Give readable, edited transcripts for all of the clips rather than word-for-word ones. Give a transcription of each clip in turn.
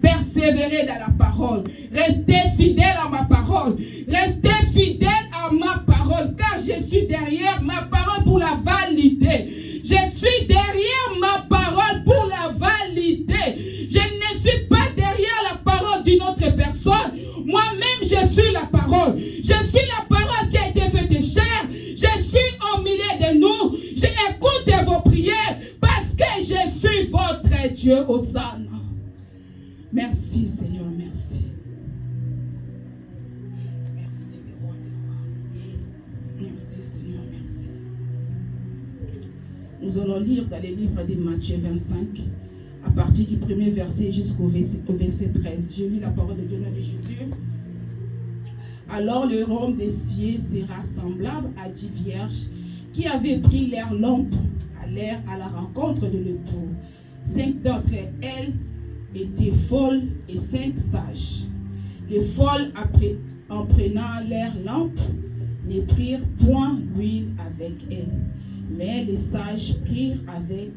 Persévérez dans la parole. Restez fidèles à ma parole. Restez fidèles à ma parole. Car je suis derrière ma parole pour la valider. Je suis derrière ma parole pour la valider. Je ne suis pas derrière la parole d'une autre personne. Moi-même, je suis la parole. Je suis la parole qui a été faite chair. Je suis au milieu de nous. J'écoute vos prières parce que je suis votre Dieu au sein. Merci Seigneur, merci. Merci le roi des rois. Merci Seigneur, merci. Nous allons lire dans les livres de Matthieu 25, à partir du premier verset jusqu'au verset 13. Je lis la parole de Dieu de Jésus. Alors le royaume des cieux sera semblable à 10 vierges qui avaient pris leurs lampes à la rencontre de l'époux. 5 d'entre elles étaient folles et 5 sages. Les folles, en prenant leurs lampes, ne prirent point l'huile avec elles, mais les sages prirent avec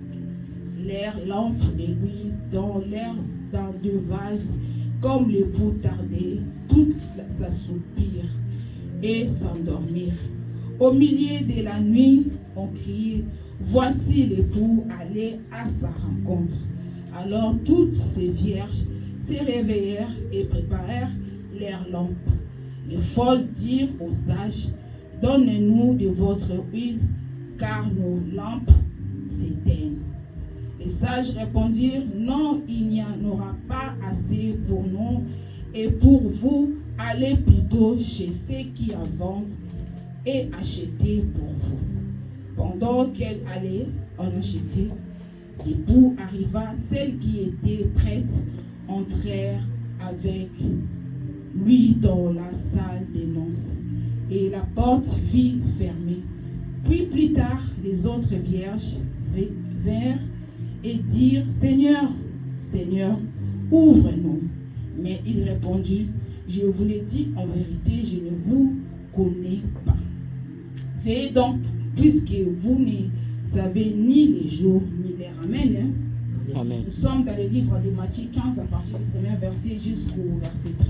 leurs lampes et l'huile dans 2 vases, comme l'époux tardait, toutes s'assoupirent et s'endormirent. Au milieu de la nuit, on criait, voici l'époux allait à sa rencontre. Alors toutes ces vierges se réveillèrent et préparèrent leurs lampes. Les folles dirent aux sages, donnez-nous de votre huile, car nos lampes s'éteignent. Les sages répondirent, non, il n'y en aura pas assez pour nous et pour vous, allez plutôt chez ceux qui en vendent et achetez pour vous. Pendant qu'elle allait en acheter, l'époux arriva, celles qui étaient prêtes entrèrent avec lui dans la salle des noces, et la porte fut fermée. Puis plus tard, les autres vierges vinrent et dirent, Seigneur, Seigneur, ouvre-nous. Mais il répondit, je vous l'ai dit en vérité, je ne vous connais pas. Veillez donc, puisque vous ne savez ni les jours ni l'heure. Amen. Amen. Nous sommes dans le livre de Matthieu 15 à partir du premier verset jusqu'au verset 13.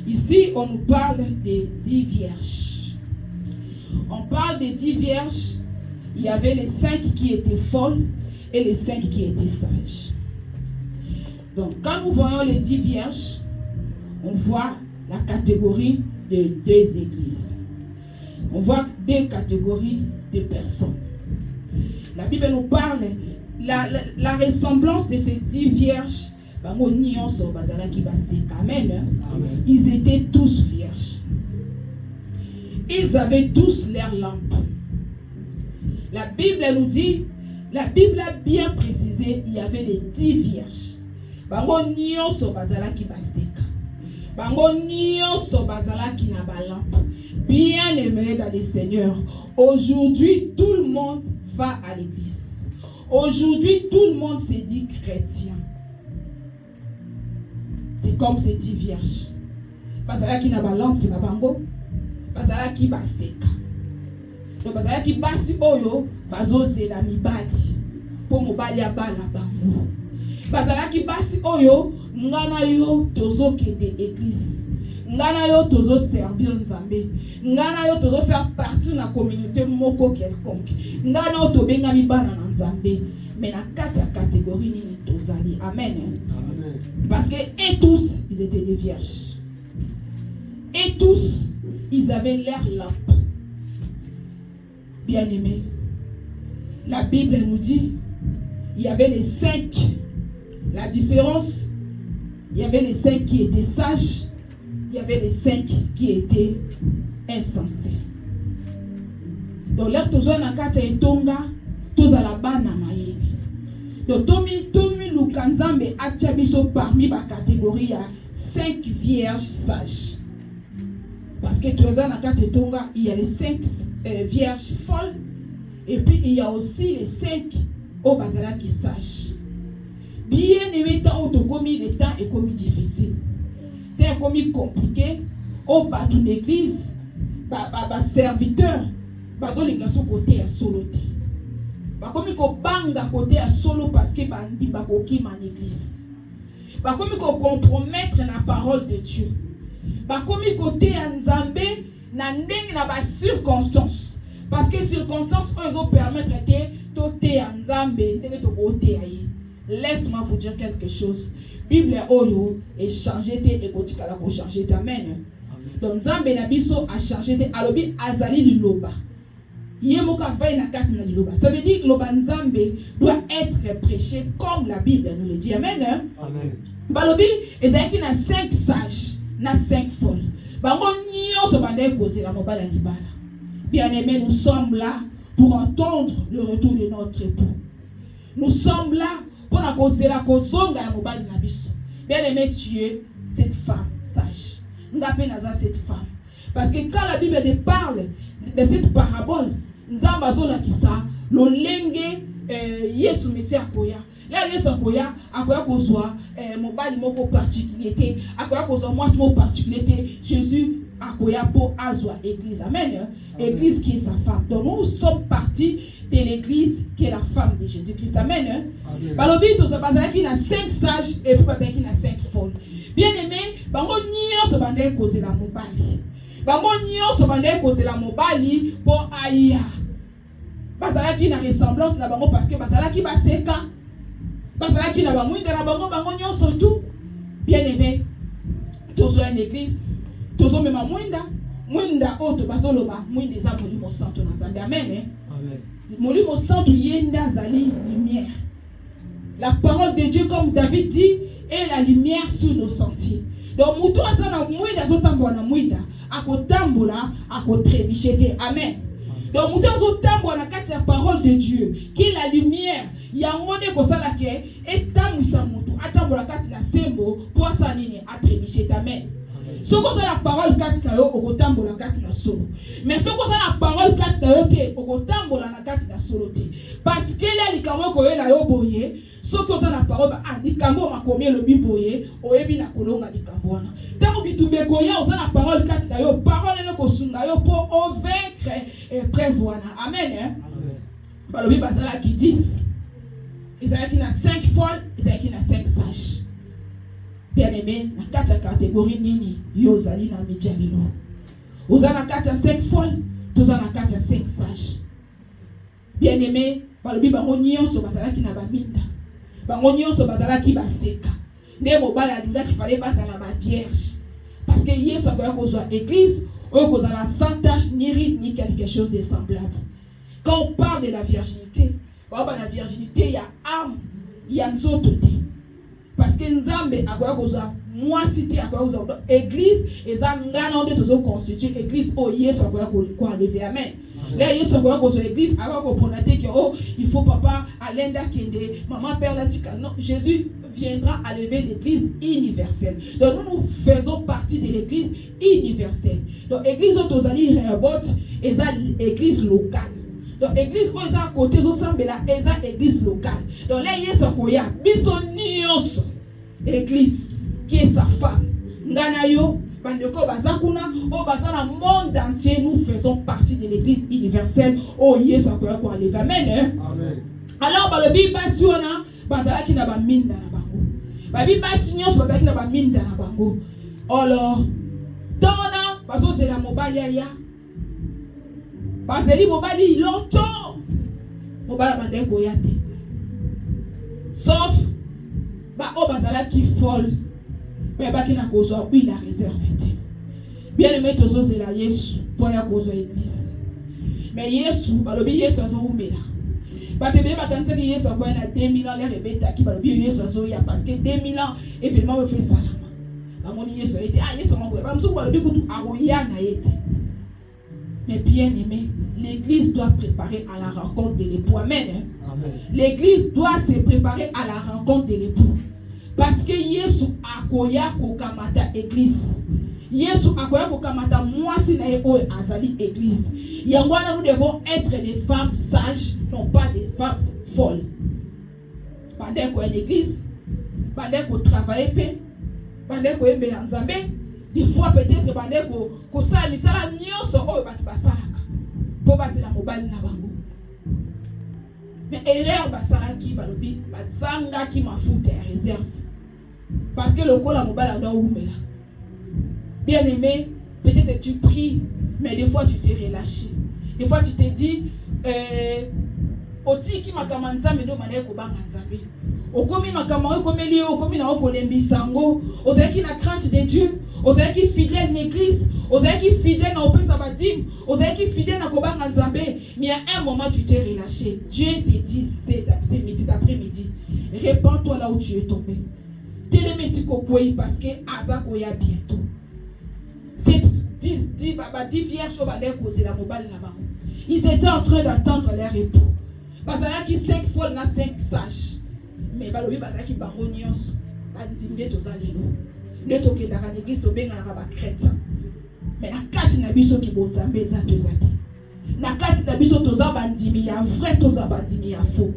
Ici, on nous parle des 10 vierges. On parle des 10 vierges. Il y avait les 5 qui étaient folles et les 5 qui étaient sages. Donc, quand nous voyons les 10 vierges, on voit la catégorie de 2 églises. On voit 2 catégories de personnes. La Bible nous parle la ressemblance de ces 10 vierges. Amen. Ils étaient tous vierges. Ils avaient tous leurs lampes. La Bible nous dit, la Bible a bien précisé, il y avait les 10 vierges. Bien aimé dans le Seigneur, aujourd'hui tout le monde va à l'église. Aujourd'hui tout le monde se dit chrétien. C'est comme ces 10 vierges. Bazala qui n'a pas lampe, qui n'a pas ngo. Bazala qui va seka. Donc bazala qui basi oyo, bazo zela mibali. Pour mobali ya bala bango. Bazala qui basi oyo, ngana yo tozo kende église. Ngana yo tozo servir Nzambe. Ngana yo tozo faire partie de la communauté moko quelconque. Ngana yo tobenga mibana na Nzambe. Mais na catégorie ni tozali. Amen. Amen. Parce que et tous, ils étaient des vierges. Et tous, ils avaient l'air lampe. Bien aimé. La Bible nous dit, il y avait les 5. La différence, il y avait les 5 qui étaient sages. Il y avait les 5 qui étaient insensés. Donc là, tous on a quatre etonga, tous à la bana maïe. Donc Tomi Lukanzambe a tchabiso parmi ma catégorie à 5 vierges sages. Parce que tous on a quatre etonga, il y a les 5 vierges folles et puis il y a aussi les 5 au bazala qui sages. Bien aimé tant au commis le temps est commis difficile. C'est comme compliqué au bas de l'église, serviteur, bazo les garçons côté à solo. Comme ko banga côté à solo parce que bandi bakoki man église. bakomi ko compromettre la parole de Dieu. Bakomi côté Nzambe na ndenge na ba circonstance. Parce que circonstances eux ont permettre de te Nzambe ndenge to côté ayi. Laisse-moi vous dire quelque chose. Bible oyo est changé te ekotika la ko changer amen. Donc Nzambe na biso a changé te alobi azali liloba. Yemoka vai na kat na liloba. Ça veut dire que loba Nzambe doit être prêché comme la Bible nous le dit amen. Amen. Balobi ezaki na 5 sages na 5 folles. Bango nyonso bande kozela mobala libala. Bien-aimés, nous sommes là pour entendre le retour de notre époux. Nous sommes là pour la kozela kozonga ya mobala na biso. Bien-aimé, tu es cette femme sage. Ngapé naza cette femme. Parce que quand la Bible parle de cette parabole, nzamba zola kisa lo lenge Yesu Messie akoya. Là Yesu akoya kozwa mobali moko particularité, akoya kozwa mwasi moko particularité. Jésus akoya po azwa église. Amen. Église qui est sa femme. Donc nous sommes partis de l'église qui est la femme de Jésus-Christ. Amen. Balobi to se bazala ki na 5 sages et puis bazala ki na 5 folles. Bien-aimé, bango nyonso bande kozela mobali. Bango nyonso bande kozela mobali po aya. Bazala ki na ressemblance na bango parce que bazala ki baseka. Bazala ki na bamwinda na bango nyonso tout. Bien-aimé, tozo une église, tozo mema mwinda oto bazoloba mwinda za molimo santo na Nzambe. Amen. Amen. Molimo santo yenda zali lumière. La parole de Dieu, comme David dit, est la lumière sur nos sentiers. Donc, muto azana mwinda zotambola na mwinda, akotambola, akotrebichete. Amen. Donc, muto azotambola na kati ya parole de Dieu, qui est la lumière, yangone kosala ke etamwisa mutu, atambola kati na sembo, po asanini atrebichete. Amen. Ce que la parole kati na yo okotambola kati na solo. Mais ce que la parole kati na yo te okotambola na kati na solo te. Parce que là likambo ko yo la yo boye, ce que la parole likambo makomi le biboye, oyebi na kolonga likambo wana. Tango bitumbe ko ya oza la parole kati na yo, parole ne ko sunga yo pour vaincre et prévoir. Amen. Amen. Balobi bazala ki 10. Ezala ki na 5 folles, ezala ki na 5 sages. Bien-aimé, na kati catégorie nini yo zali na media lelo. Oza na kati 5 folles, toza na kati 5 sages. Bien-aimé, balobi bango nyonso bazalaki na baminda. Bango nyonso bazalaki baseka. Nde mobala alinga ki fallait bazala ba vierge. Parce que Yesu akoya kozwa église, oyo kozala sans tache ni ride ni quelque chose de semblable. Quand on parle de la virginité, la virginité ya âme, ya nzoto te. Parce que Nzambe akoya kozwa mwasi te akoya kozwa église eza ngana onde tozo constituer église o Yesu akoya ko enlever. Amen. Là Yesu akoya kozwa église akoya ko ponate que oh il faut papa alenda kende maman père la tika. Non, Jésus viendra à lever l'église universelle. Donc nous faisons partie de l'église universelle. Donc église otozali Rehoboth eza église locale. Donc église ko eza côté zo sambela eza église locale. Donc là Yesu akoya biso nyonso église qui est sa femme. Ngana yo bandeko bazakuna o bazana monde entier nous faisons partie de l'église universelle. Oh Yesu akoya ko enlever. Amen. Amen. Alors balobi basiona bazalaki na ba minda na bango. Babi basi nyonso bazalaki na ba minda na bango. Alors tona bazozela mobali ya bazeli mobali longtemps mobala bandeko ya te. Sauf ba o bazala ki folle pe ba ki na kozwa huile à réserve te. Bien aimé tozozela Yesu po ya kozwa église. Mais Yesu balobi Yesu azomela. Batebe bakanisa ki Yesu akoya na 2000 ans les rebeta ki balobi Yesu azoya parce que 2000 ans événement we fait salama. Bamoni Yesu ete Yesu mangwe ba msuku balobi kutu akoya na yete. Mais bien aimé, l'église doit préparer à la rencontre de l'époux. Amen. Amen. L'église doit se préparer à la rencontre de l'époux. Parce que Yesu akoya kokamata église. Yesu akoya kokamata mwasi na o azali église. Yangwana nous devons être des femmes sages, non pas des femmes folles. Pendant qu'on est l'église, pendant qu'on travaille, pendant qu'on est bien Nzambe, des fois peut-être pendant qu'on sa misala nyonso o batu basalaka. Po batela mobali na bango. Mais erreur basalaki balobi bazanga ki mafuta ya réserve. Parce que le col à mobile doit ouvrir. Bien aimé, peut-être tu pries, mais des fois tu t'es relâché. Des fois tu t'es dit, Oti qui m'a commencé à me demander comment m'enzaber. Au commis m'a commencé comme il au commis n'a pas sango. Aux qui n'a crainte de Dieu. Aux qui fidèle à l'église. Aux qui fidèle à Opé Sabadim. Aux qui fidèle à Koba Manzabé. Mais à un moment tu t'es relâché. Dieu te dit cet après-midi. Répands-toi là où tu es tombé. Télémessi Kokoui parce que Azakoya bientôt. C'est 10 vierges au balai causé la mobile là-bas. Ils étaient en train d'attendre leur époux. Bazala qui 5 fois na 5 sages. Mais balobi bazala qui bango nyonso. Bandimbe tozalelo. Ne toke daka l'église to benga na ba chrétien. Mais la kati na biso ki bonzambe za tozate. Na kati na biso toza bandimi ya vrai toza bandimi ya faux.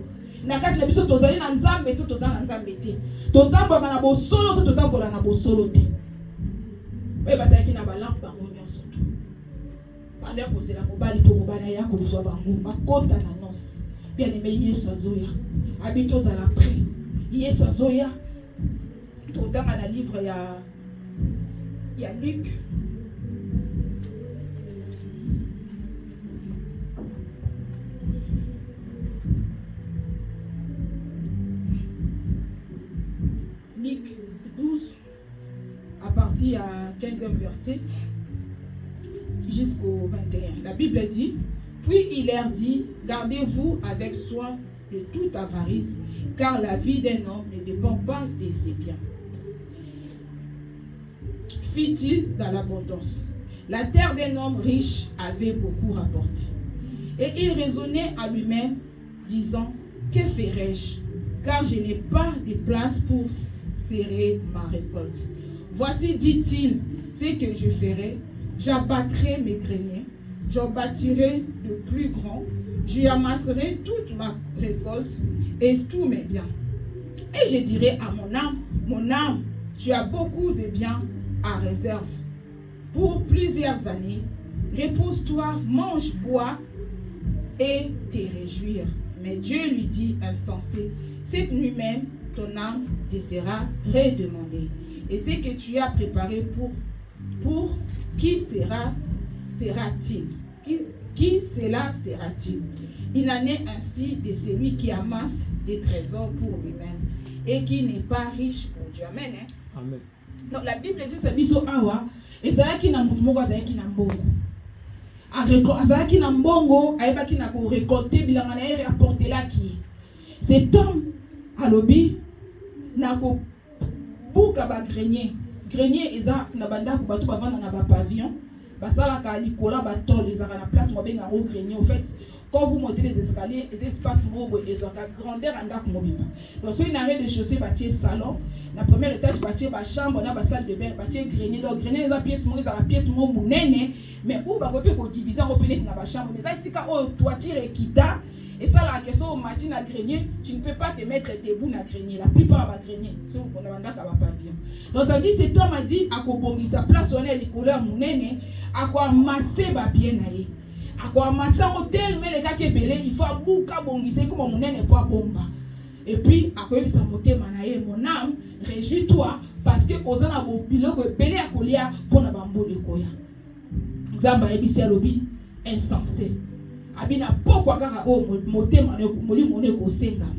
Na kati na biso tozali na nzambe to toza na nzambe te. Totambola na bosolo to totambola na bosolo te. Oye bazala ki na balampe bango nyonso to. Pendant que la mobile to mobile ya ko zo bango bakota na noce. Bien aimé, Yesu azoya. Habitons à la paix. Yesu azoya. Tout dans le livre, il y a Luc. Luc 12, à partir du 15e verset jusqu'au 21. La Bible dit, puis il leur dit, gardez-vous avec soin de toute avarice, car la vie d'un homme ne dépend pas de ses biens. Fit-il dans l'abondance. La terre d'un homme riche avait beaucoup rapporté. Et il raisonnait à lui-même, disant, que ferai-je, car je n'ai pas de place pour serrer ma récolte. Voici, dit-il, ce que je ferai, j'abattrai mes greniers, j'en bâtirai de plus grands, j'y amasserai toute ma récolte et tous mes biens. Et je dirai à mon âme, tu as beaucoup de biens à réserve. Pour plusieurs années, repose-toi, mange, bois et te réjouir. Mais Dieu lui dit, insensé, cette nuit même, ton âme te sera redemandée. Et ce que tu as préparé pour qui sera-t-il? Qui cela sera-t-il? Il en est ainsi de celui qui amasse des trésors pour lui-même et qui n'est pas riche pour Dieu. Amen. Hein? Amen. Donc la Bible dit que biso awa ezalaki na mutu moko azalaki na mbongo. Azalaki na mbongo ayebaki na ko récolter bilanga na ye rapporter laki. Cet homme alobi na ko buka ba grenier. Grenier eza na banda ko bato bavanda na ba pavillon. Basala ka likola ba tol ezaka na place mo benga au grenier. En fait, quand vous montez les escaliers, les espaces mobile, les ont la grandeur en date mobile. Donc, si vous avez des chaussées, bâtir salon, la première étage, bâtir ma chambre, on a ma salle de bain, bâtir grenier. Donc, grenier, les pièces mobile, les pièces mobile, mais où va vous diviser, on peut aller dans ma chambre. Mais ça, ici, quand on toiture et quitta, et ça, la question au matin à grenier, tu ne peux pas te mettre debout dans grenier. La plupart va grenier, c'est où on a un pavillon. Donc, ça dit, cet homme a dit, à quoi sa place, on est les couleurs mounene, à quoi masser va bien aller. À quoi massa hôtel mais les gars qui belé il faut bouka bongise comme mon nene pas bomba et puis à quoi ça monter manaye mon âme réjouis-toi parce que osana bo biloko belé à kolia pour na bambo de koya zamba ebisi alobi insensé abina pourquoi kaka o monter manaye moli moné ko sengama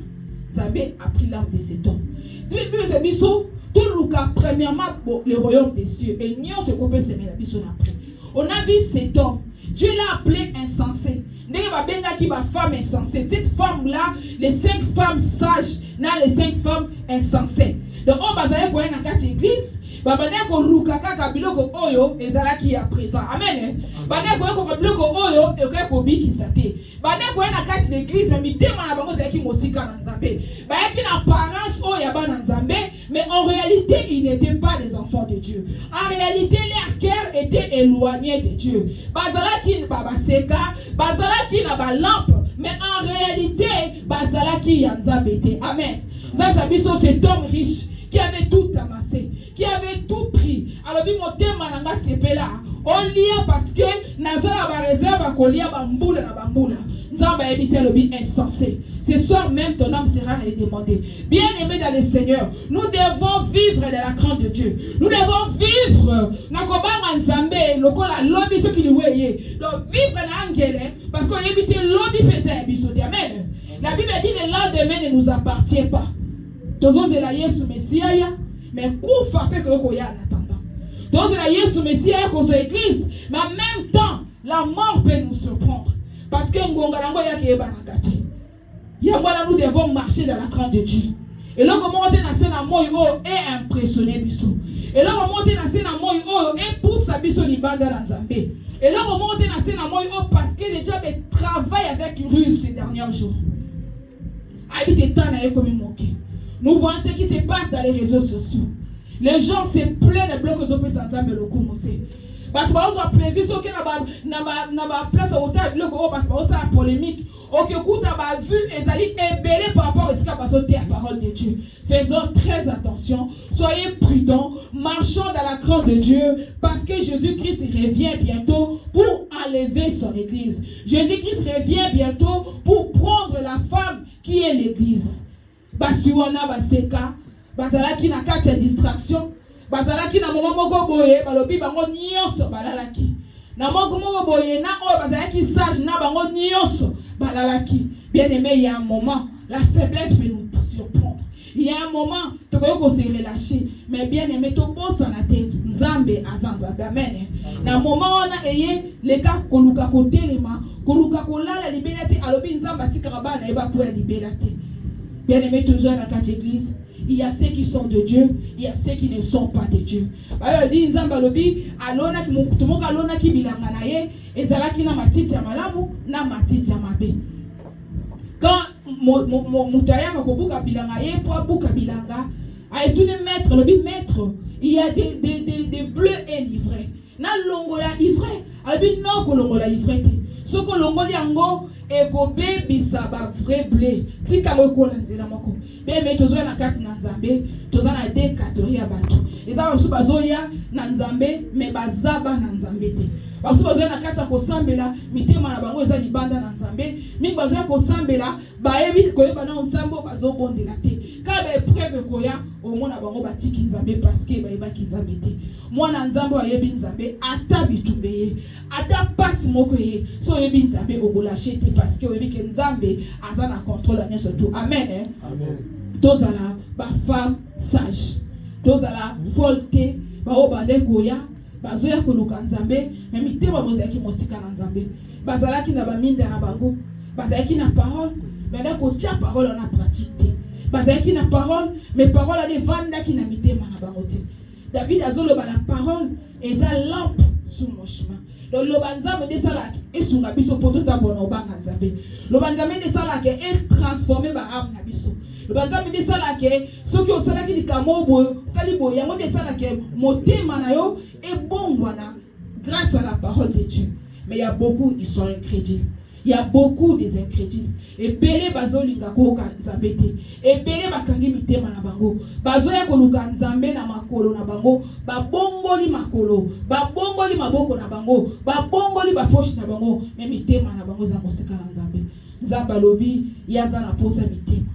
Zabé a pris l'âme de cet homme. C'est biso tout luka premièrement le royaume des cieux et nion se couper se met la biso après. On a vu cet homme. Dieu l'a appelé insensé. Femme insensée. Cette femme-là, les 5 femmes sages, les 5 femmes insensées. Donc, on va aller dans la église. Babane ko luka kaka biloko oyo ezalaki ya présent. Amen. Bane ko biloko oyo ekoki kobiki sate. Bane ko na kati d'église na mitema na bango ezalaki mosika na Nzambe. Bayaki na apparence oyo ya bana Nzambe, mais en réalité ils n'étaient pas des enfants de Dieu. En réalité leur cœur était éloigné de Dieu. Bazalaki baba seka, bazalaki na ba lampe, mais en réalité bazalaki ya Nzambe te. Amen. Nzambe biso cet homme riche qui avait tout amassé, qui avait tout pris. Alors, c'est là. On lit parce que Nazara va réserve à colia bamboula na bamboula. Nzamba ebisi lobi insensé. Ce soir même ton âme sera redemandée. Bien-aimés dans le Seigneur, nous devons vivre dans la crainte de Dieu. Nous devons vivre na kobanga nzambe lokola lobi ce qui lui weye. Donc vivre na angele parce qu'on évite lobi faisait biso. Amen. La Bible dit le lendemain ne nous appartient pas. Tozo zela Yesu Messia ya mais kufa pe ko ya en attendant. Tozo zela Yesu Messia ya ko zo église mais en même temps la mort peut nous surprendre parce que ngonga nango ya ke ba nakate. Nous devons marcher dans la crainte de Dieu. Et là, comment on a fait la mort est impressionné biso. Et là, comment on a fait la mort est pour sa biso libanda dans Zambé. Et là, comment on a fait la mort parce que le diable travaille avec ruse ces derniers jours. Habite temps na comme moqué. Nous voyons ce qui se passe dans les réseaux sociaux. Les gens se plaignent de blocs aux sans Zambé le commenter. Parce que vous plaisir ce qui n'a pas place au temps le gros parce que polémique. Ok, écoute, ma vue est belle par rapport à ce qu'a passé la parole de Dieu. Faisons très attention, soyez prudents, marchons dans la crainte de Dieu parce que Jésus-Christ revient bientôt pour enlever son église. Jésus-Christ revient bientôt pour prendre la femme qui est l'église. Basiwana baseka, bazalaki na kati ya distraction, bazalaki na moment moko boye, balobi bango nyonso balalaki. Na moko boye na o bazalaki sage na bango nyonso balalaki. Bien aimé, il y a un moment, la faiblesse peut nous surprendre. Il y a un moment, tu peux se relâcher. Mais bien aimé, tu peux s'en attendre. Nzambe azanzambe. Amen. Na moment on a ayé les cas koluka kote lema, koluka kola la liberté. Alobi nzamba tikaraba na eba pour la liberté. Bien aimé, toujours dans la église. Il y a ceux qui sont de Dieu, il y a ceux qui ne sont pas de Dieu. Alors dit nzamba lobi alona ki mutumo alona ki bilanga na ye ezalaki na matiti ya malamu na matiti ya mabe. Quand Moutaya Kobuka Bilanga et pour Buka Bilanga, a tout le maître, le maître, il y a des bleus et livrés. Na longola livré, albi non ko longola livré. Ce que longoli ango et ko baby saba vrai blé. Tika ko lanzela moko. Bébé tozo na kat na Nzambe, tozo na de kategorie bato. Eza ba bazoya na Nzambe, mais bazaba na Nzambe te. Parce que bazoya na kati ko sambela mitema na bango eza libanda na Nzambe. Mingi bazoya ko sambela baebi ko yeba na Nzambo bazo bondela te. Ka ba preuve ko ya au mona bango batiki Nzambe parce que ba yeba ki Nzambe te. Mwana Nzambo ayebi Nzambe ata bitumbe ata passe moko ye. So yebi Nzambe obolache te parce que yebi ke Nzambe azana contrôle na surtout. Amen. Amen. Tozala ba femme sage. Tozala folte ba obande goya. Bazoya koluka Nzambe, mais mitema bozaki mostika na Nzambe. Bazalaki na baminda na bango, bazalaki na parole, mais na ko tia parole na pratique. Bazalaki na parole, mais parole ane vanda ki na mitema na bango te. David azolo ba la parole eza lampe sur mon chemin. Donc le banzame de salak et sunga biso poto ta bona obanga Nzambe. Le banzame de salak est transformé ba âme na biso. Le banzame de salak ce qui au salaki di kamobo talibo yango de salak motema na yo et bon voilà grâce à la parole de Dieu. Mais il y a beaucoup ils sont incrédules. Il y a beaucoup des incrédules. Et belé bazo linga ko Nzambe te. Et belé bakangi mitema na bango. Bazo ya koluka Nzambe na makolo na bango. Ba bongoli makolo. Ba bongoli maboko na bango. Ba bongoli ba poche na bango. Mais mitema na bango za mosika na Nzambe. Nzamba lobi yaza na posa mitema.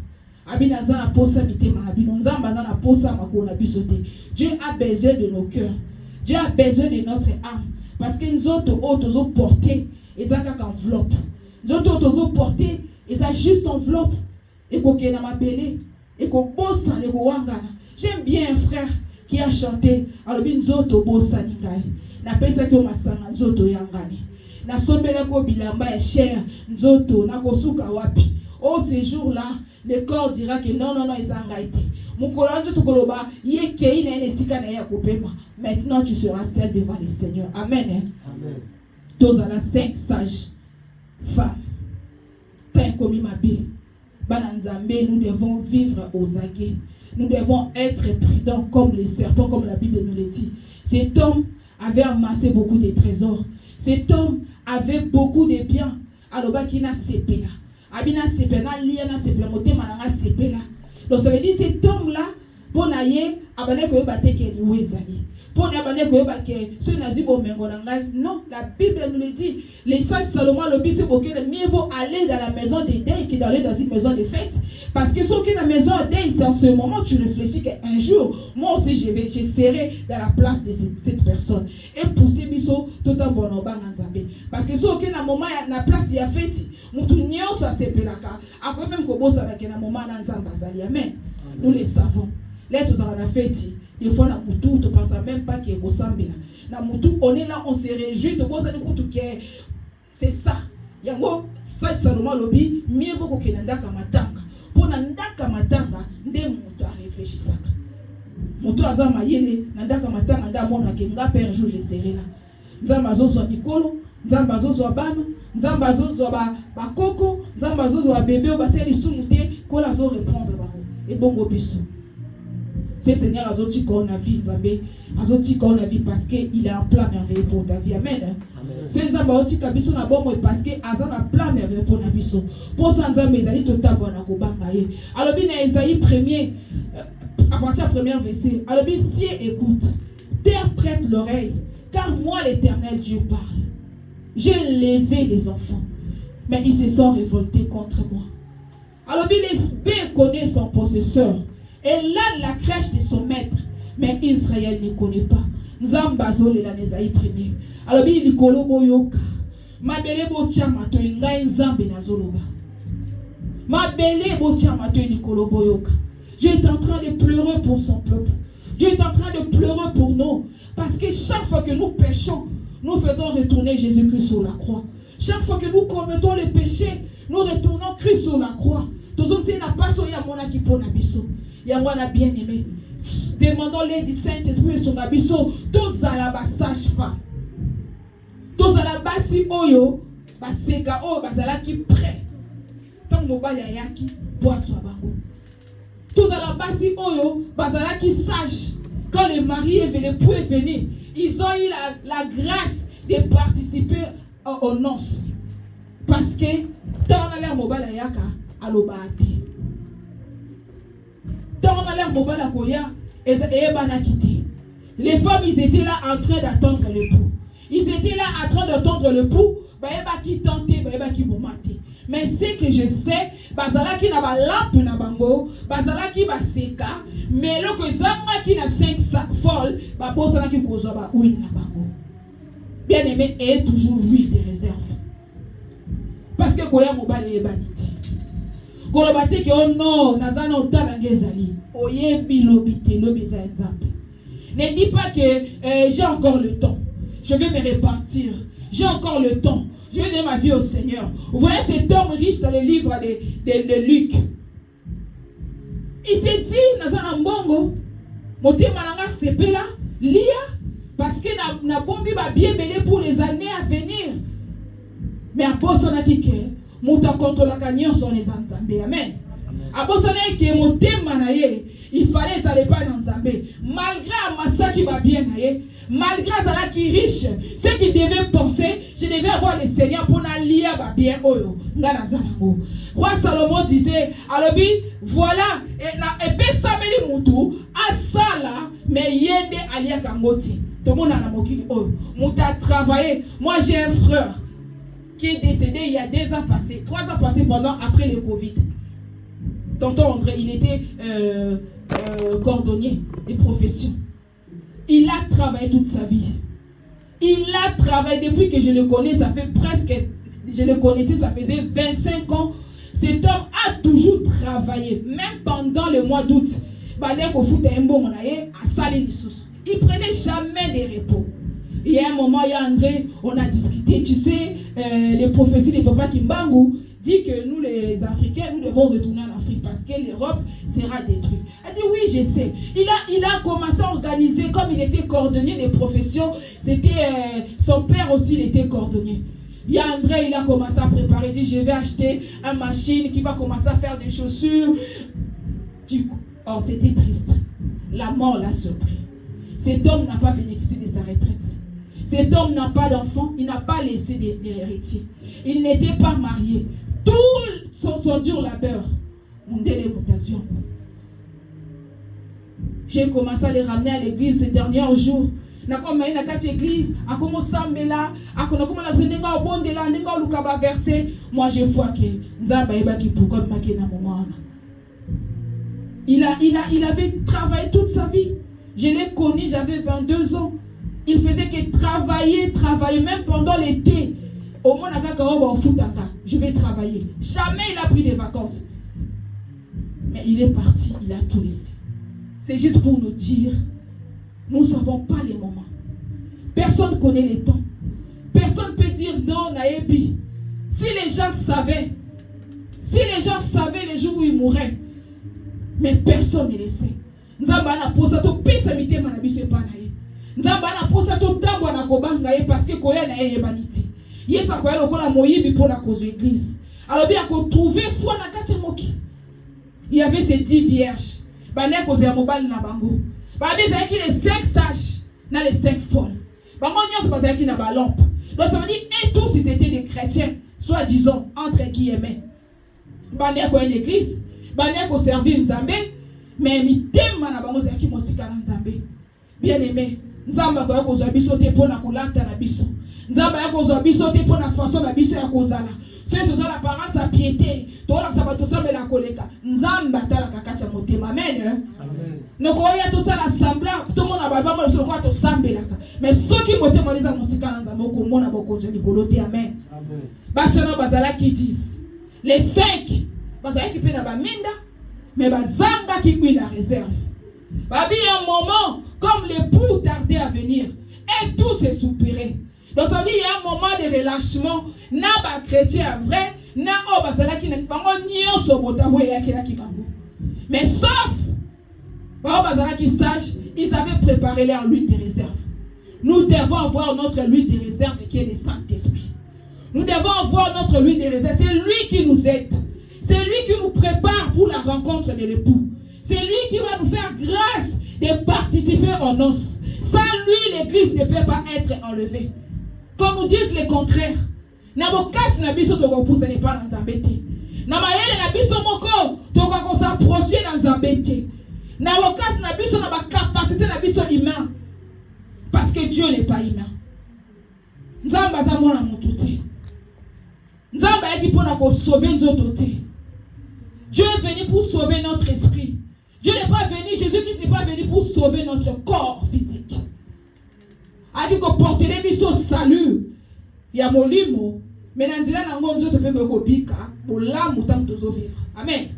Abina za na posa mitema. Abino Nzamba za na posa makolo na biso te. Dieu a besoin de nos cœurs. Dieu a besoin de notre âme. Parce que nous autres porter et ça qu'à enveloppe. Nous autres porter et ça juste enveloppe. Et qu'on a m'appelé et qu'on bosse et qu'on wangana. J'aime bien un frère qui a chanté. Alors bien nous autres bossa nikai. Na pesa que masanga nous autres yangani. Na sombela ko bilamba est cher. Nous autres na kosuka wapi. Oh ces jours-là, le corps dira que non ils ont été. Maintenant tu seras seul devant le Seigneur. Amen. Amen. Tous à la 5 sages femmes. Comme ma Bible. Nous devons vivre aux aguets. Nous devons être prudents comme les serpents, comme la Bible nous le dit. Cet homme avait amassé beaucoup de trésors. Cet homme avait beaucoup de biens. Alors, il n'a pas Abina sepena liana sepela motema nanga sepela. Donc ça veut dire cet homme là Pour naye, abane ko bate ke liwezali. Pour ne abane ko bate ce nazi bo mengo nangai. Non, la Bible nous le dit. Les sages Salomon le dit que mieux vaut aller dans la maison des deuils que d'aller dans une maison de fête. Parce que ce qui est dans la maison des deuils, c'est en ce moment tu réfléchis qu'un jour, moi aussi je serai dans la place de cette personne. Et pour ces biso tout en bon oba nzambe. Parce que ce qui est dans le moment na place de la fête, mutu nyonso asepelaka. Ako même ko bosa na kena moment na nzamba zali. Amen. Nous le savons. Là, tous à la fête, des fois, na mutu, tu ne penses même pas qu'il y a Gosambela. Na mutu, on est là, on se réjouit, tu penses que c'est ça. Yango, ça, c'est le lobby, mieux vaut que Nandaka Matanga. Pour Nandaka Matanga, nde mutu a réfléchi ça. Mutu azama yene, Nandaka Matanga, nda mona kenga, un jour, je serai là. Nzamba zozo a Mikolo, Nzamba zozo a Bano, Nzamba zozo a Bakoko, Nzamba zozo a bébé, Basé li soumouté, kola zo répondre bako. Et bon biso. C'est Seigneur azoti qu'on a vie, Nzambe, azoti qu'on a vie parce qu'il a un plan merveilleux pour ta vie. Amen. C'est Nzambe azoti kabiso na bomo parce que azan a plan merveilleux pour na biso. Pour ça Nzambe ezali totabo na kobanga ye. Alors bien Esaïe 1er à partir du premier verset. Alors bien ciel écoute, terre prête l'oreille, car moi l'Éternel Dieu parle. J'ai levé les enfants, mais ils se sont révoltés contre moi. Alors bien l'esprit connaît son possesseur. Et là, la crèche de son maître. Mais Israël ne connaît pas. Nzambazo le la Esaïe 1er. Alors, il dit Kolobo yoka. Ma belle bochama to inga nzambe na zoloba. Ma belle bochama to ni Kolobo yoka. Dieu est en train de pleurer pour son peuple. Dieu est en train de pleurer pour nous. Parce que chaque fois que nous péchons, nous faisons retourner Jésus-Christ sur la croix. Chaque fois que nous commettons les péchés, nous retournons Christ sur la croix. Tout ça, c'est la passion yamona qui pona biso. Yamona bien aimé. Demandons-les du Saint-Esprit sur la biso. Tous à la sage-femme. Tous à la basi oyo. Baseka oyo bazala qui prêt. Tant mobile yaki boisson bango. Tous à la basi oyo bazala qui sage. Quand le mari et l'époux est venu, ils ont eu la grâce de participer aux noces. Parce que dans l'air mobile yaka alobate. Dans l'air mobile akoya et banakité. Les femmes ils étaient là en train d'attendre l'époux. Ils étaient là en train d'attendre l'époux. Baeba qui tentait, baeba qui bomate. Mais ce que je sais, bazala qui n'a pas lampe na bango, bazala qui ba seka, mais le que zama qui n'a 5 folles, ba bosa qui kozo ba huile na bango. Bien aimé et toujours huile de réserve. Parce que koya mobile e banité. Kolobate que oh non, nazana otala ngezali. Oyebi lobite lobeza nzambe. Ne dis pas que j'ai encore le temps. Je vais me repentir. J'ai encore le temps. Je vais donner ma vie au Seigneur. Vous voyez cet homme riche dans le livre de Luc. Il s'est dit, Nazana Mbongo, Moté Malanga Sepela, Lia, parce que na bombi va bien mêler pour les années à venir. Mais à Bosana Kike, Mouta contre la canyon sont les Anzambé. Amen. À Bosana Kike, Moté Manaye, il fallait ça pas dans Zambé. Malgré Amassa qui va bien naye, malgré Zala qui est riche, ce qu'il devait penser, je devais avoir le Seigneur pour n'allier bien oyo. Roi Salomon disait, alors voilà, et puis ça me dit moutou, à ça là, mais yende alia kangoti. Tout le monde a moqué oyo. Mouta travaillé. Moi j'ai un frère qui est décédé il y a 2 ans passés, 3 ans passés pendant après le Covid. Tonton André, il était cordonnier de profession. Il a travaillé toute sa vie. Il a travaillé depuis que je le connais, ça fait presque, je le connaissais, ça faisait 25 ans. Cet homme a toujours travaillé, même pendant le mois d'août. Il prenait jamais de repos. Il y a un moment, il y a André, on a discuté, tu sais, les prophéties de Papa Kimbangu dit que nous les Africains, nous devons retourner en Afrique parce que l'Europe sera détruite. Elle dit oui, je sais. Il a commencé à organiser, comme il était cordonnier de profession, c'était son père aussi, il était cordonnier. Il y a André, il a commencé à préparer, il dit je vais acheter une machine qui va commencer à faire des chaussures. Du coup, oh, c'était triste. La mort l'a surpris. Cet homme n'a pas bénéficié de sa retraite. Cet homme n'a pas d'enfant, il n'a pas laissé d'héritier. Il n'était pas marié. Tout son dur labeur. J'ai commencé à les ramener à l'église ces derniers jours. Na comme na quatre églises, a commencé à mbela, a commencé à zenga au bon de la, nenga au lukaba verset. Moi je vois que Nzamba eba ki pourquoi maké na moment. Il avait travaillé toute sa vie. Je l'ai connu, j'avais 22 ans. Il faisait que travailler, même pendant l'été. Au moins, je vais travailler. Jamais il a pris des vacances. Mais il est parti, il a tout laissé. C'est juste pour nous dire, nous ne savons pas les moments. Personne ne connaît les temps. Personne ne peut dire non, Naebi. Si les gens savaient les jours où ils mourraient, mais personne ne le sait. Nzamba na posa to pesa mitema na biso epa na ye. Nzamba na posa to tambo na kobanga ye parce que koya na ye yebaniti. Yesa koya lokola moyibi pour la cause de l'église. Alors bien qu'on trouver foi na kati moki. Il y avait ces 10 vierges. Bane koze ya mobali na bango. Ba bisa ki les 5 sages na les 5 folles. Bango nyos pas ki na ba lampe. Donc ça veut dire et tous ils étaient des chrétiens, soit disons entre guillemets. Bane koya l'église, bane ko servir Nzambe. Mais mitema na bango zaki mosika na Nzambe. Bien aimé, Nzamba ko yako biso te pona kolata na biso. Nzamba yako biso te pona façon na biso ya kozala. C'est tout ça l'apparence à piété. To la sabato sambela koleka. Nzamba tala kakacha motema. Amen. Amen. Noko ya to ça l'assembla, tout le monde a baba mo so ko to sambela. Mais ceux qui motema les mosika na Nzamba ko mona boko je likolote. Amen. Amen. Basana bazala qui disent les 5 bazala qui pe na ba minda. Mais bazanga qui lui la réserve. Babi un moment comme l'époux tardait à venir et tout s'est soupiré. Donc ça veut dire il y a un moment de relâchement. Na ba chrétien vrai, na o bazala qui ne bango nyonso botawo ya kila kibango. Mais sauf ba bazala qui stage, ils avaient préparé leur huile de réserve. Nous devons avoir notre huile de réserve qui est le Saint-Esprit. Nous devons avoir notre huile de réserve, c'est lui qui nous aide. C'est lui qui nous prépare pour la rencontre de l'époux. C'est lui qui va nous faire grâce de participer aux noces. Sans lui, l'église ne peut pas être enlevée. Comme nous disent le contraire. Nabokas nabiso toko pousse n'est pas dans Zambété. Namayele nabiso moko toko s'approcher dans Zambété. Nabokas nabiso na ba capacité nabiso humain. Parce que Dieu n'est pas humain. Nzamba za mwana mututé. Nzamba yaki pona ko sauver nzoto te. Dieu est venu pour sauver notre esprit. Dieu n'est pas venu, Jésus-Christ n'est pas venu pour sauver notre corps physique. A dit qu'on porte les bisous salut. Il y a mon limo. Mais dans le monde, nous devons ko bika pour l'âme autant de vivre. Amen.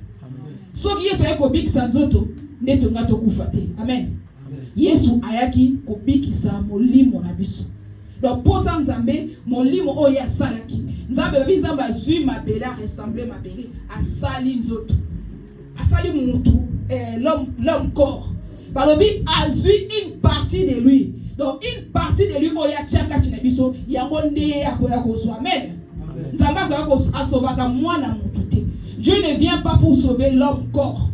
Ce qui est ça ko bika sans auto, neto ngato kufate. Amen. Yesu ayaki ko biki sa mon limo na biso. Donc pour ça Nzambe, mon limo oya salaki. Nzambe babi Nzambe azui ma bela ressembler ma belle à sali nzoto. A sali mutu l'homme corps. Balobi azui une partie de lui. Donc une partie de lui oya tchaka tinabiso yango nde akoya ko so. Amen. Nzambe akoya ko asovaka mwana mutu. Dieu ne vient pas pour sauver l'homme corps.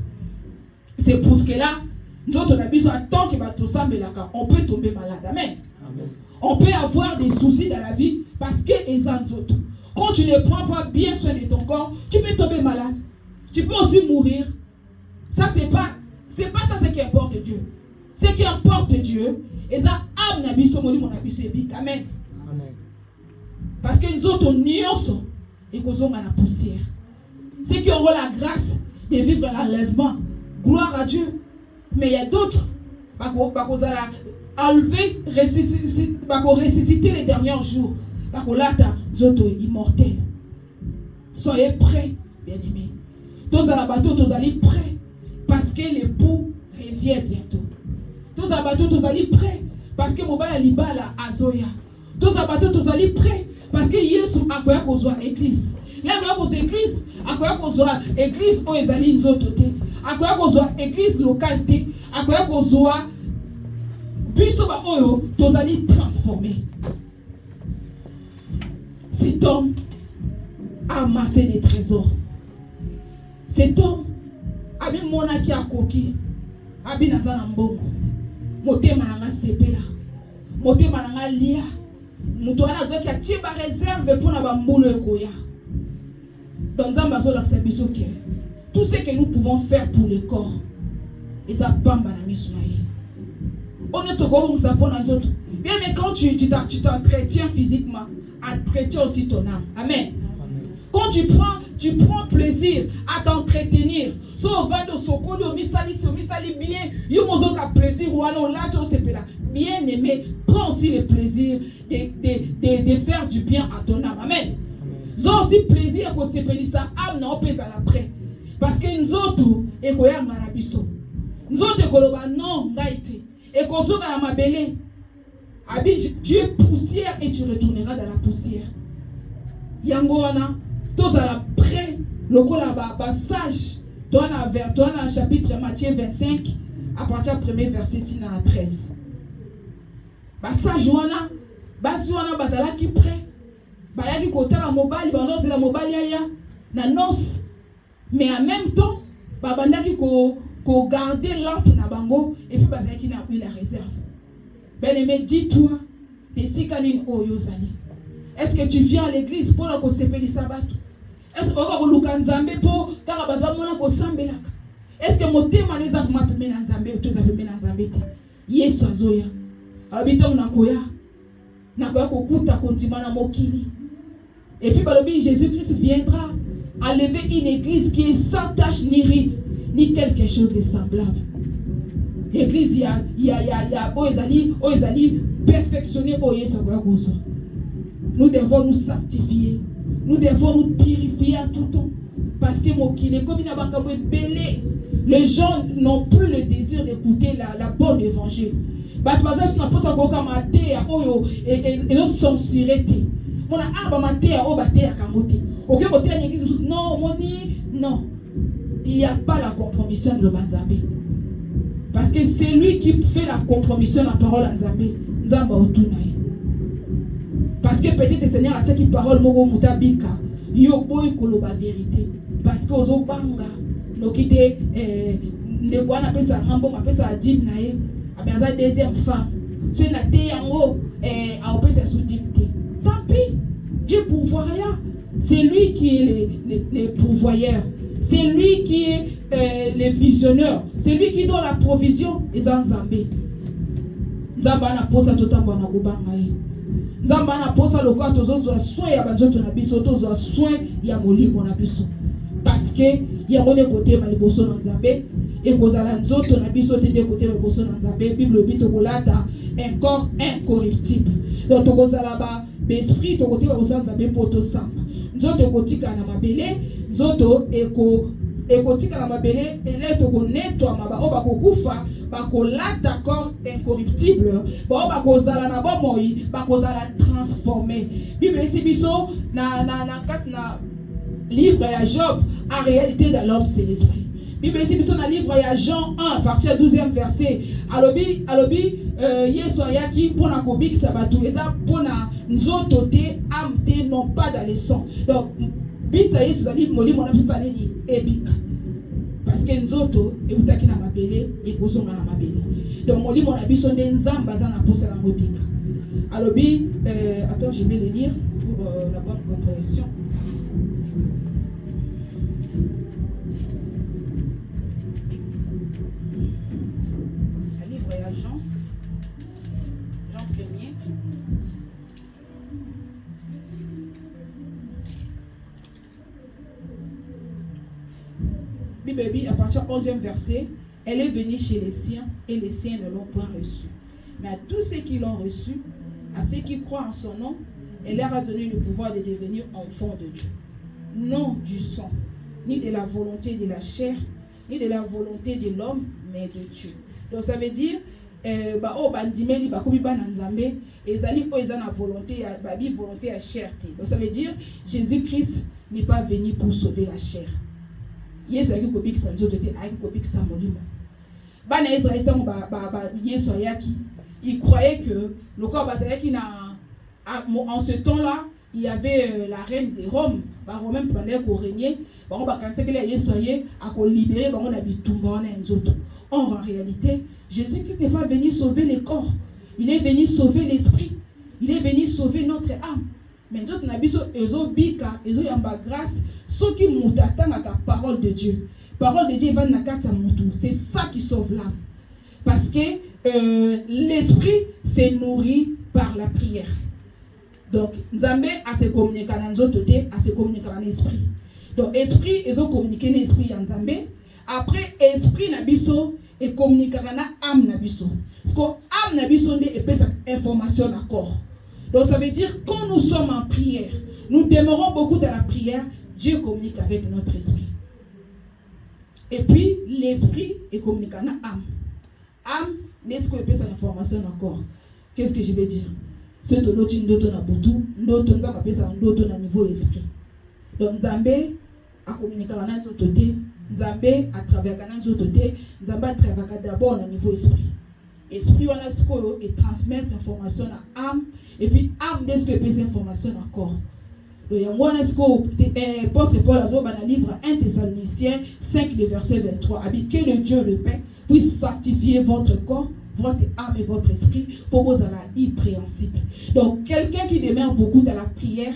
C'est pour ce que là nzoto na biso attend que bato sambelaka, on peut tomber malade. Amen. Amen. On peut avoir des soucis dans la vie parce que les autres. Quand tu ne prends pas bien soin de ton corps, tu peux tomber malade. Tu peux aussi mourir. Ça, c'est pas ça ce qui importe Dieu. Ce qui importe Dieu, et ça, âme n'a biso moni mon abiso ebik. Amen. Amen. Parce que les autres nyonso et qu'on a la poussière. Ceux qui auront la grâce de vivre l'enlèvement, gloire à Dieu. Mais il y a d'autres, enlever, ressusciter les derniers jours. Parce que là, tu es immortel. Soyez prêts, bien-aimés. Tous dans la bateau, tous allez prêts. Parce que l'époux revient bientôt. Tous dans la bateau, tous allez prêts. Parce que Mobala Libala Azoya. Tous dans la bateau, tous allez prêts. Parce que Yesu a quoi qu'on soit église. Là, qu'on soit église, à quoi qu'on soit église, où ils allaient nous autres. À quoi qu'on soit église localité. À quoi qu'on soit. Puisque tous allez transformer. Cet homme a amassé des trésors. Cet homme a mis mon aki à coquille. A mis dans un mbongo. Moté mananga sepela. Moté mananga lia. Moutoana zoki a tiba réserve pour na bamboulo ekoya. Dans un baso la sabiso ke. Tout ce que nous pouvons faire pour le corps, Et ça pamba na misunaye. Honnêtement, comme ça pour nous autres. Bien, mais quand tu t'entretiens physiquement, entretiens aussi ton âme. Amen. Quand tu prends plaisir à t'entretenir. Si on va de Sokoli, on misali bien, il y a plaisir ou alors là, bien aimé, prends aussi le plaisir de faire du bien à ton âme. Amen. J'ai aussi plaisir que se pénisse sa âme n'a pas à l'après. Parce que nous autres, et qu'on y a marabiso. Nous autres, non, gaïté. Et qu'on soit dans ma belle. Tu es poussière et tu retourneras dans la poussière. Yangoana, tous à l'après, le coup là-bas, sage, dans le chapitre Matthieu 25, à partir du premier verset 13. Sage, Basuana, Batala qui prêt. Bayaki côté la mobile, c'est la mobile ya na noce. Mais en même temps, babandaki ko garder lampe na bango et puis bazaki na la réserve. Ben aimé, dis-toi, testikanine oyozali. Est-ce que tu viens à l'église pour la kosepeli sabat? Est-ce que on va luka nzambe pour car baba mona ko sambelaka? Est-ce que motema neza vuma pembe na nzambe ou tu za pembe na nzambe te? Yesu azoya. Abita unakoya. Nakoya kokuta kontima na mokili. Et puis, Jésus-Christ viendra enlever une église qui est sans tache ni ride, ni quelque chose de semblable. L'église, il y a perfectionner. Nous devons nous sanctifier. Nous devons nous purifier à tout temps. Parce que les gens n'ont plus le désir d'écouter la bonne évangile. Et nous censurer. Non, il n'y a pas la compromission de Banzambe. Parce que c'est lui qui fait la compromission de la parole en Zambé. Parce que peut-être le Seigneur a dit parole mogo mutabika. Yo boy koloba vérité. Parce que ozo banga nokite ne bwana pesa ngambo mapesa adib nae. Abenza deuxième femme. C'est na te yango a opesa sous dibte. Tant pis. Dieu pourvoira. C'est lui qui est le pourvoyeur. C'est lui qui est le visionneur. C'est lui qui donne la provision. Et Zanzambé. Zambana posa totambo na kubanga ye. Zambana posa lokwa tozo soin ya banjoto na biso tozo soin ya molimo na biso. Parce que ya mone côté maliboso na Nzambe et kozala nzoto na biso te de côté maliboso na Nzambe. Bible bito kolata un corps incorruptible. Donc tokozala ba l'esprit to côté ba Nzambe poto samba. Nzoto kotika na mabele, nzoto ekotika na mabele eleto ko netwa maba oba kokufa bakolata corps incorruptible ba oba kozala na bomoi bakozala transformé. Bible si biso na livre ya Job, en réalité dans l'homme c'est l'esprit. Bible si biso na livre ya Jean 1 partir 12e verset alobi Yesu ayaki pona kobikisa batu eza pona nzoto te âme te non pas dans le sang. Donc bita Yesu zali molimo na pesa nini ebika. Parce que nzoto ebutaki na mabele ekozonga na mabele. Donc molimo na biso nde nzamba za na posa na mobika. Alobi attends, je vais le lire pour la bonne compréhension. Le livre est à Jean 1er. Bible, à partir du 11e verset, elle est venue chez les siens et les siens ne l'ont point reçue. Mais à tous ceux qui l'ont reçue, à ceux qui croient en son nom, elle leur a donné le pouvoir de devenir enfants de Dieu. Non du sang, ni de la volonté de la chair, ni de la volonté de l'homme, mais de Dieu. Donc ça veut dire, volonté à chair. Donc ça veut dire, Jésus-Christ n'est pas venu pour sauver la chair. Yesu ayaki kobikisa nzoto te ayaki kobikisa molimo. Bana Israël tango Yesu ayaki, il croyait que le corps bazalaki na en ce temps-là, il y avait la reine de Rome, ba Romain pendant qu'on régnait, bango ba kanisa que Yesu ayé a ko libérer bango na bitumba na nzoto. Or en réalité, Jésus-Christ n'est pas venu sauver le corps, il est venu sauver l'esprit. Il est venu sauver notre âme. Mais nous na biso ezo bika, ezo yamba grâce. Ceux qui moutatanga la parole de Dieu. Parole de Dieu va nakata mutu. C'est ça qui sauve l'âme. Parce que l'esprit s'est nourri par la prière. Donc, Nzambe a se communiqué dans nos côtés, a se communiqué dans l'esprit. Donc, esprit, ils ont communiqué l'esprit en Nzambe. Après, esprit nabiso et communiqué dans l'âme nabiso. Parce que l'âme nabiso est cette information d'accord. Donc, ça veut dire quand nous sommes en prière, nous demeurons beaucoup dans la prière, Dieu communique avec notre esprit. Et puis, l'esprit est communiqué dans l'âme. Âme, n'est-ce qu'on peut cette information encore? Qu'est-ce que je vais dire? C'est que l'autre n'a pas tout, l'autre n'a pas ça, l'autre n'a niveau esprit. Donc Nzambe a communiqué avec notre côté, Nzambe a travaillé avec notre côté, Nzambe a travaillé d'abord au niveau esprit. Esprit on a ce qu'on et transmettre l'information à âme et puis âme n'est-ce que peut cette information encore. Donc on a ce qu'on porte Paul dans le livre 1 Thessaloniciens 5 le verset 23. Que le Dieu de paix puisse sanctifier votre corps, votre âme et votre esprit pour vous avoir irrépréhensible. Donc, quelqu'un qui demeure beaucoup dans la prière,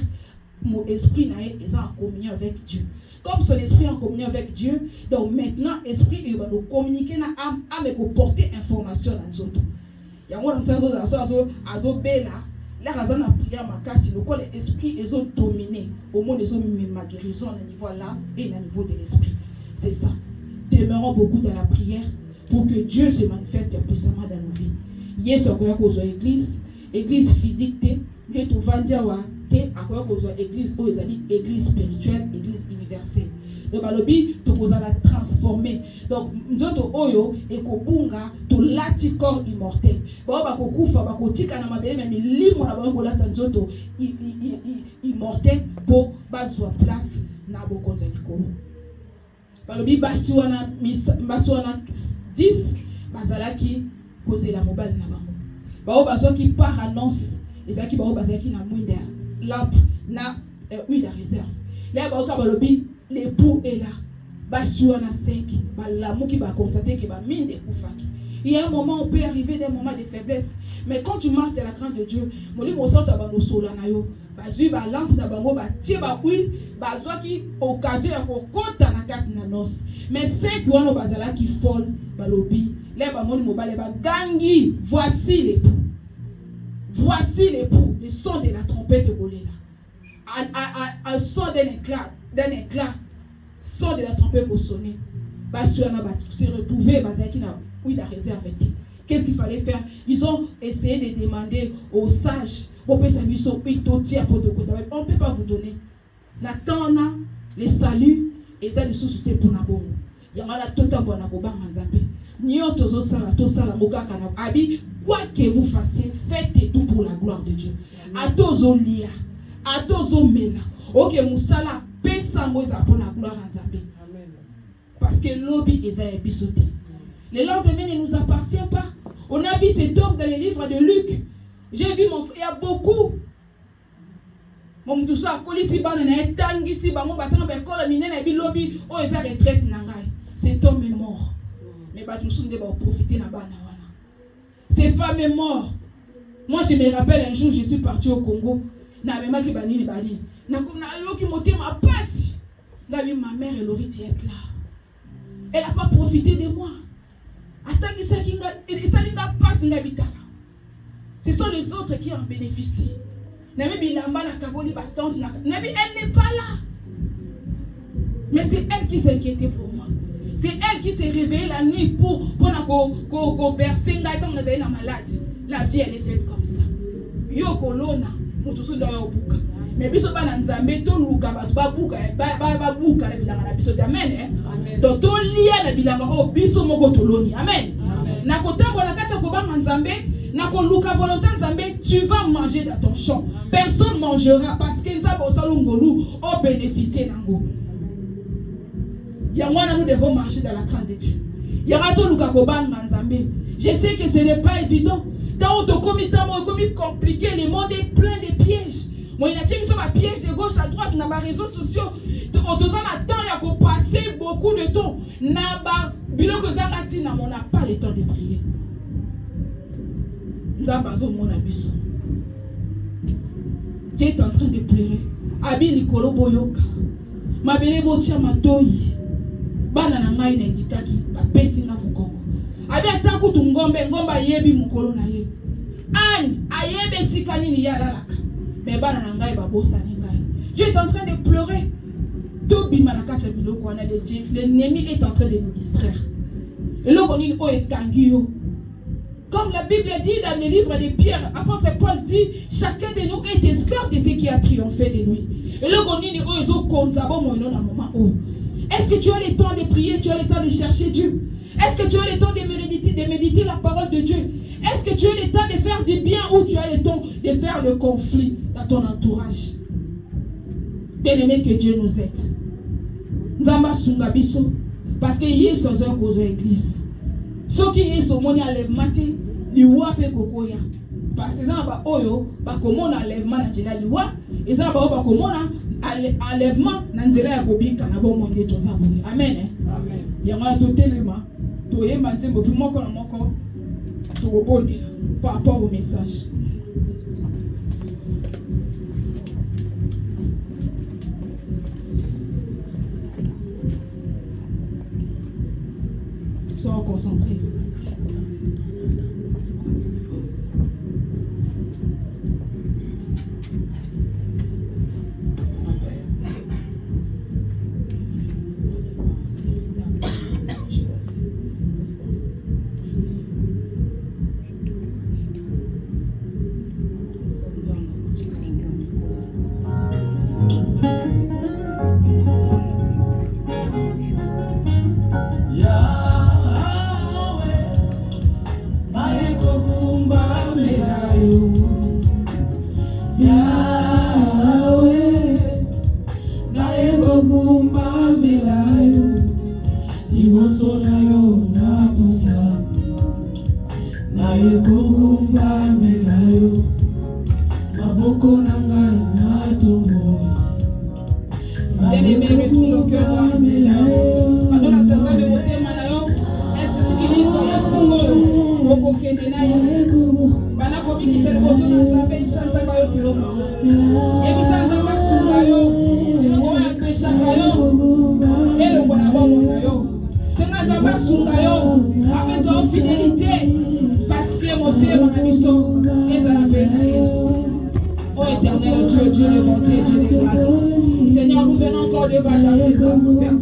mon esprit est en communion avec Dieu. Comme son esprit est en communion avec Dieu, donc maintenant, l'esprit il va nous communiquer dans l'âme, âme et porter information dans les autres. Il y a un peu la raison de la prière, l'esprit est dominé. Au monde, ils ont mis ma guérison au niveau là et au niveau de l'esprit. C'est ça. Demeurons beaucoup dans la prière pour que Dieu se manifeste puissamment dans nos vies. Hier, c'est quoi qu'on soit église physique, que tu vas dire à quoi qu'on soit église spirituelle, église universelle. Donc, balobi, tu vas la transformer. Donc, nous oyo et kobunga to lati corps immortel. Ba ba kokufa ba kotika na mabele mais limo na ba ngolata nzoto immortel pour bazwa place na bokonza likolo. Balobi basiwana 10 bazalaki kozela mobile na bango. Bao bazwaki par annonce ezaki bao bazaki na mwinda lampe na huile à réserve. Là bao ka balobi l'époux est là. Basiwana 5 balamuki ba constater que ba mine de kufaki. Il y a un moment on peut arriver des moments de faiblesse. Mais quand tu marches dans la crainte de Dieu, moli mosota bango sola na yo. Bazui ba lampe na bango ba tie ba huile, bazwaki occasion ya kokota na kati na nos. Mais ceux qui ont bazala qui folle balobi, les bamoni mobile ba gangi, voici l'époux. Voici l'époux, le son de la trompette de Boléla. Un son d'un éclat, son de la trompette pour sonner. Basuana ba se retrouver bazaki na huile à réserve. Qu'est-ce qu'il fallait faire? Ils ont essayé de demander aux sages, on peut s'amuser pour on ne peut pas vous donner. Natana, les saluts, et ça, les sous-soutés pour Nabongo. Il y a la tota pour Naboba Manzambe. Nios tozo sala, to sala moka kana. Abi, quoi que vous fassiez, faites tout pour la gloire de Dieu. A tozo lia, a tozo mela. Ok, Moussala, pesa moza pour la gloire en Zambé. Parce que l'obi est à épisoder. Le lendemain ne nous appartient pas. On a vu cet homme dans les livres de Luc. J'ai vu mon frère, il y a beaucoup. Mon moutou a collé si bas, na tangi si bas, mon bâton ben colle mine na bilobi, oh ils a retraite nangai. Cet homme est mort. Mais bah nous sommes devant profiter na bana wana. Cette femme est morte. Moi je me rappelle un jour je suis parti au Congo. Na mema ki banini banini. Na yo ki monter ma passe. Na vu ma mère elle aurait dû être là. Elle n'a pas profité de moi. Ce sont les autres qui en bénéficient. Elle n'est pas là. Mais c'est elle qui s'inquiétait pour moi. C'est elle qui s'est réveillée la nuit pour bercer la maladie. La vie elle est faite comme ça. Mais biso bana nzambe to luka batu babuka babuka na bilanga na biso amen. Donc to lia na bilanga o biso moko toloni amen. Na kotambola kati ko banga nzambe na ko luka volonté nzambe tu vas manger dans ton champ. Personne mangera parce que nzambe osalo ngolu o bénéficier nango. Yangwana nous devons marcher dans la crainte de Dieu. Yarato luka ko banga nzambe. Je sais que ce n'est pas évident. Quand on te commet compliqué, le monde est plein de pièges. Moi, il y a des pièges de gauche à droite dans les réseaux sociaux. On te donne le temps, il y a passer beaucoup de temps. On n'a pas le temps de prier. Dieu est en train de pleurer. Abi Nicolo Boyoka. Mabele Botia Matoi. bana na ngai na etikaki bapesi nga mokongo abi ata kutu ngomba yebi mokolo na ye ani ayebe esika nini ye alalaka me bana na ngai babosani ngai. Dieu est en train de pleurer. L'ennemi est en train de nous distraire. Et là, on dit, comme la Bible dit dans le livre de Pierre, apôtre Paul dit, chacun de nous est esclave de ce qui a triomphé de lui. Et là, on dit, est-ce que tu as le temps de prier, tu as le temps de chercher Dieu? Est-ce que tu as le temps de méditer la parole de Dieu? Est-ce que tu as le temps de faire du bien ou tu as le temps de faire le conflit dans ton entourage? Bien-aimé, que Dieu nous aide. Nzamba sunga biso parce que yeso zo kozo église. Soki yeso moni enlèvement te liwa pe kokoya. Parce que zamba oyo ba komona enlèvement na nzela liwa, ezamba ba komona enlèvement na nzela ya kobika na bo monde to zabuli. Amen. Amen. Yanga to telema to yemba nzembo moko na moko to obone par rapport au message. Sois concentré. Seigneur, nous venons encore devant ta présence, Père.